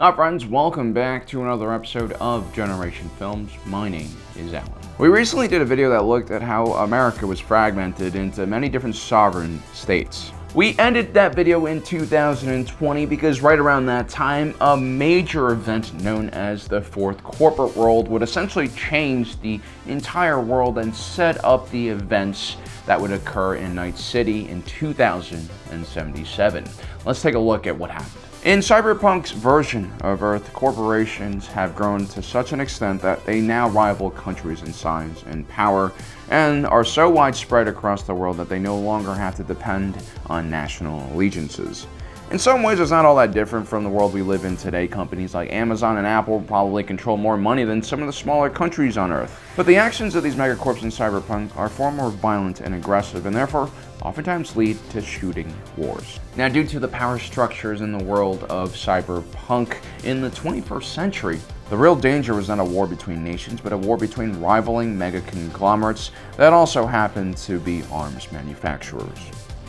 Hi friends, welcome back to another episode of Generation Films. My name is Alan. We recently did a video that looked at how America was fragmented into many different sovereign states. We ended that video in 2020 because right around that time, a major event known as the Fourth Corporate World would essentially change the entire world and set up the events that would occur in Night City in 2077. Let's take a look at what happened. In Cyberpunk's version of Earth, corporations have grown to such an extent that they now rival countries in size and power, and are so widespread across the world that they no longer have to depend on national allegiances. In some ways, it's not all that different from the world we live in today. Companies like Amazon and Apple probably control more money than some of the smaller countries on Earth. But the actions of these megacorps in Cyberpunk are far more violent and aggressive, and therefore oftentimes lead to shooting wars. Now, due to the power structures in the world of Cyberpunk in the 21st century, the real danger was not a war between nations, but a war between rivaling mega conglomerates that also happen to be arms manufacturers.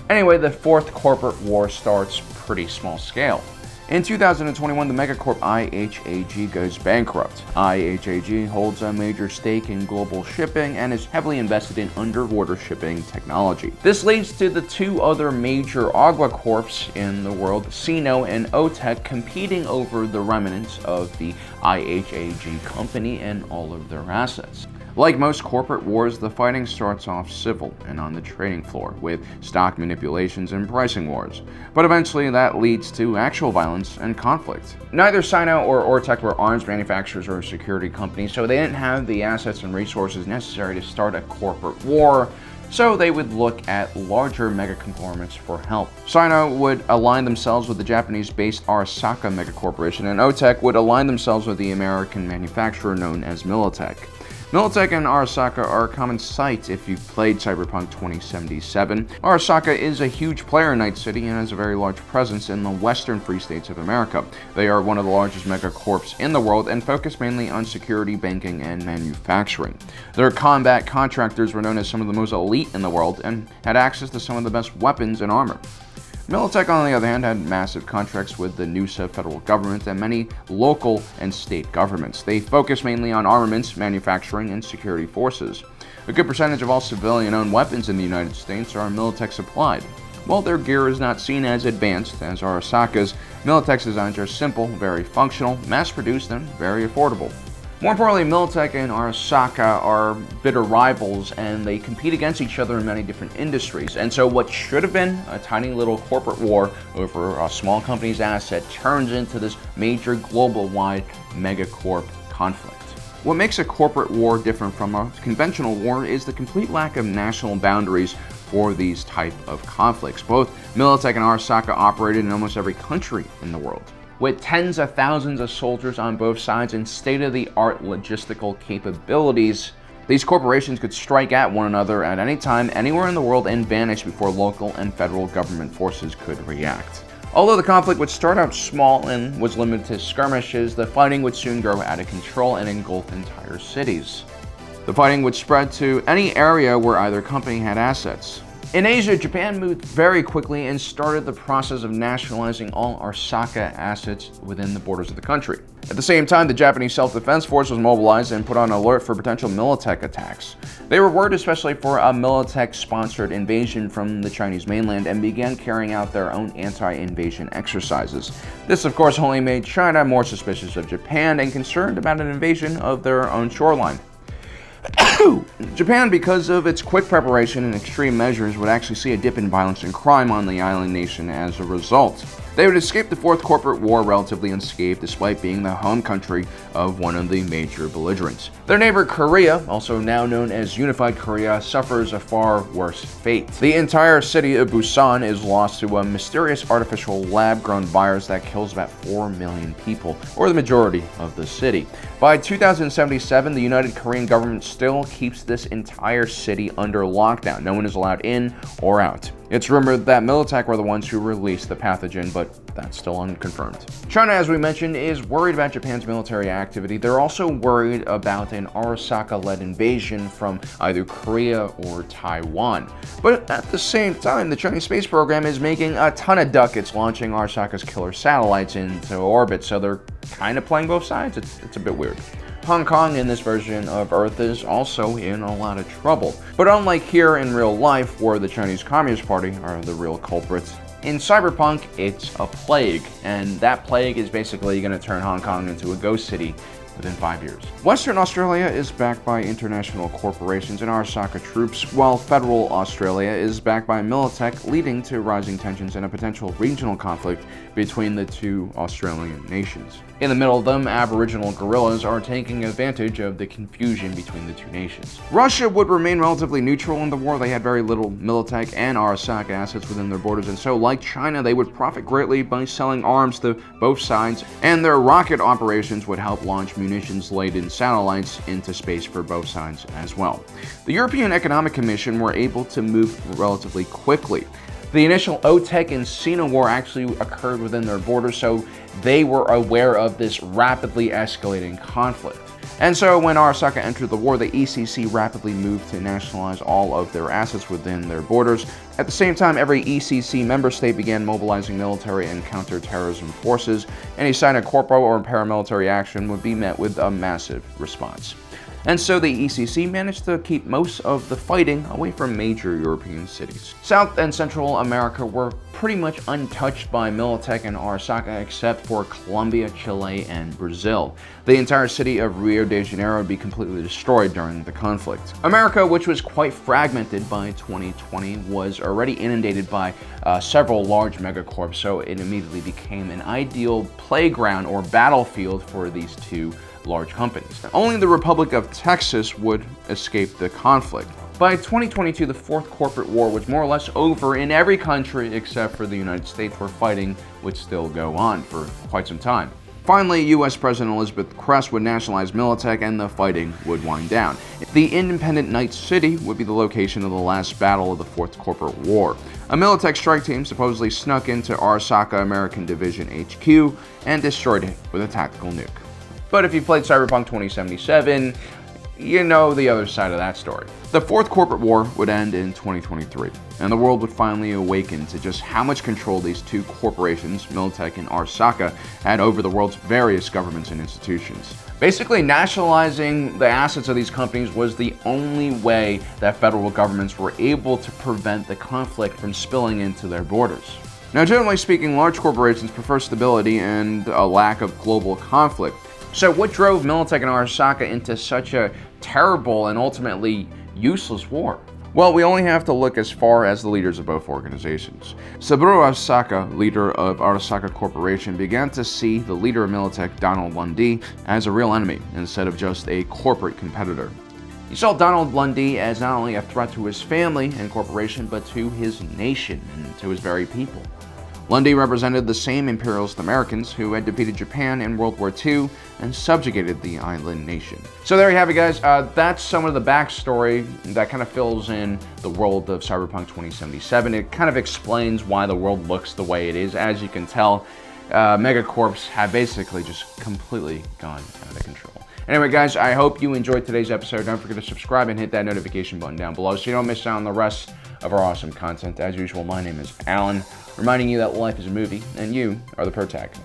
Anyway, the Fourth Corporate War starts pretty small scale. In 2021, the megacorp IHAG goes bankrupt. IHAG holds a major stake in global shipping and is heavily invested in underwater shipping technology. This leads to the two other major Agua Corps in the world, Sino and OTEC, competing over the remnants of the IHAG company and all of their assets. Like most corporate wars, the fighting starts off civil and on the trading floor, with stock manipulations and pricing wars. But eventually that leads to actual violence and conflict. Neither Sino or OTEC were arms manufacturers or security companies, so they didn't have the assets and resources necessary to start a corporate war, so they would look at larger mega-conglomerates for help. Sino would align themselves with the Japanese-based Arasaka megacorporation, and OTEC would align themselves with the American manufacturer known as Militech. Militech and Arasaka are a common sight if you've played Cyberpunk 2077. Arasaka is a huge player in Night City and has a very large presence in the western free states of America. They are one of the largest megacorps in the world and focus mainly on security, banking, and manufacturing. Their combat contractors were known as some of the most elite in the world and had access to some of the best weapons and armor. Militech, on the other hand, had massive contracts with the NUSA federal government and many local and state governments. They focus mainly on armaments, manufacturing, and security forces. A good percentage of all civilian-owned weapons in the United States are Militech supplied. While their gear is not seen as advanced as Arasaka's, Militech's designs are simple, very functional, mass-produced, and very affordable. More importantly, Militech and Arasaka are bitter rivals, and they compete against each other in many different industries. And so what should have been a tiny little corporate war over a small company's asset turns into this major global-wide megacorp conflict. What makes a corporate war different from a conventional war is the complete lack of national boundaries for these type of conflicts. Both Militech and Arasaka operated in almost every country in the world, with tens of thousands of soldiers on both sides and state-of-the-art logistical capabilities. These corporations could strike at one another at any time, anywhere in the world, and vanish before local and federal government forces could react. Although the conflict would start out small and was limited to skirmishes, the fighting would soon grow out of control and engulf entire cities. The fighting would spread to any area where either company had assets. In Asia, Japan moved very quickly and started the process of nationalizing all Arasaka assets within the borders of the country. At the same time, the Japanese Self-Defense Force was mobilized and put on alert for potential Militech attacks. They were worried especially for a Militech-sponsored invasion from the Chinese mainland and began carrying out their own anti-invasion exercises. This, of course, only made China more suspicious of Japan and concerned about an invasion of their own shoreline. Japan, because of its quick preparation and extreme measures, would actually see a dip in violence and crime on the island nation as a result. They would escape the Fourth Corporate War relatively unscathed, despite being the home country of one of the major belligerents. Their neighbor Korea, also now known as Unified Korea, suffers a far worse fate. The entire city of Busan is lost to a mysterious artificial lab-grown virus that kills about 4 million people, or the majority of the city. By 2077, the United Korean government still keeps this entire city under lockdown. No one is allowed in or out. It's rumored that Militech were the ones who released the pathogen, but that's still unconfirmed. China, as we mentioned, is worried about Japan's military activity. They're also worried about an Arasaka-led invasion from either Korea or Taiwan. But at the same time, the Chinese space program is making a ton of ducats, launching Arasaka's killer satellites into orbit, so they're kind of playing both sides. It's a bit weird. Hong Kong in this version of Earth is also in a lot of trouble. But unlike here in real life, where the Chinese Communist Party are the real culprits, in Cyberpunk, it's a plague, and that plague is basically going to turn Hong Kong into a ghost city within 5 years. Western Australia is backed by international corporations and Arasaka troops, while federal Australia is backed by Militech, leading to rising tensions and a potential regional conflict between the two Australian nations. In the middle of them, Aboriginal guerrillas are taking advantage of the confusion between the two nations. Russia would remain relatively neutral in the war. They had very little Militech and Arasaka assets within their borders, and so, like China, they would profit greatly by selling arms to both sides, and their rocket operations would help launch munitions-laden satellites into space for both sides as well. The European Economic Commission were able to move relatively quickly. The initial OTEC and Sino War actually occurred within their borders, so they were aware of this rapidly escalating conflict. And so when Arasaka entered the war, the ECC rapidly moved to nationalize all of their assets within their borders. At the same time, every ECC member state began mobilizing military and counterterrorism forces. Any sign of corporal or paramilitary action would be met with a massive response. And so the ECC managed to keep most of the fighting away from major European cities. South and Central America were pretty much untouched by Militech and Arasaka except for Colombia, Chile, and Brazil. The entire city of Rio de Janeiro would be completely destroyed during the conflict. America, which was quite fragmented by 2020, was already inundated by several large megacorps, so it immediately became an ideal playground or battlefield for these two large companies. Only the Republic of Texas would escape the conflict. By 2022, the Fourth Corporate War was more or less over in every country except for the United States, where fighting would still go on for quite some time. Finally, US President Elizabeth Crest would nationalize Militech and the fighting would wind down. The Independent Night City would be the location of the last battle of the Fourth Corporate War. A Militech strike team supposedly snuck into Arasaka American Division HQ and destroyed it with a tactical nuke. But if you played Cyberpunk 2077, you know the other side of that story. The Fourth Corporate War would end in 2023, and the world would finally awaken to just how much control these two corporations, Militech and Arasaka, had over the world's various governments and institutions. Basically, nationalizing the assets of these companies was the only way that federal governments were able to prevent the conflict from spilling into their borders. Now, generally speaking, large corporations prefer stability and a lack of global conflict. So what drove Militech and Arasaka into such a terrible and ultimately useless war? Well, we only have to look as far as the leaders of both organizations. Saburo Arasaka, leader of Arasaka Corporation, began to see the leader of Militech, Donald Lundy, as a real enemy instead of just a corporate competitor. He saw Donald Lundy as not only a threat to his family and corporation, but to his nation and to his very people. Lundy represented the same imperialist Americans who had defeated Japan in World War II and subjugated the island nation. So there you have it, guys. That's some of the backstory that kind of fills in the world of Cyberpunk 2077. It kind of explains why the world looks the way it is. As you can tell, megacorps have basically just completely gone out of control. Anyway, guys, I hope you enjoyed today's episode. Don't forget to subscribe and hit that notification button down below so you don't miss out on the rest of our awesome content. As usual, my name is Alan, reminding you that life is a movie and you are the protagonist.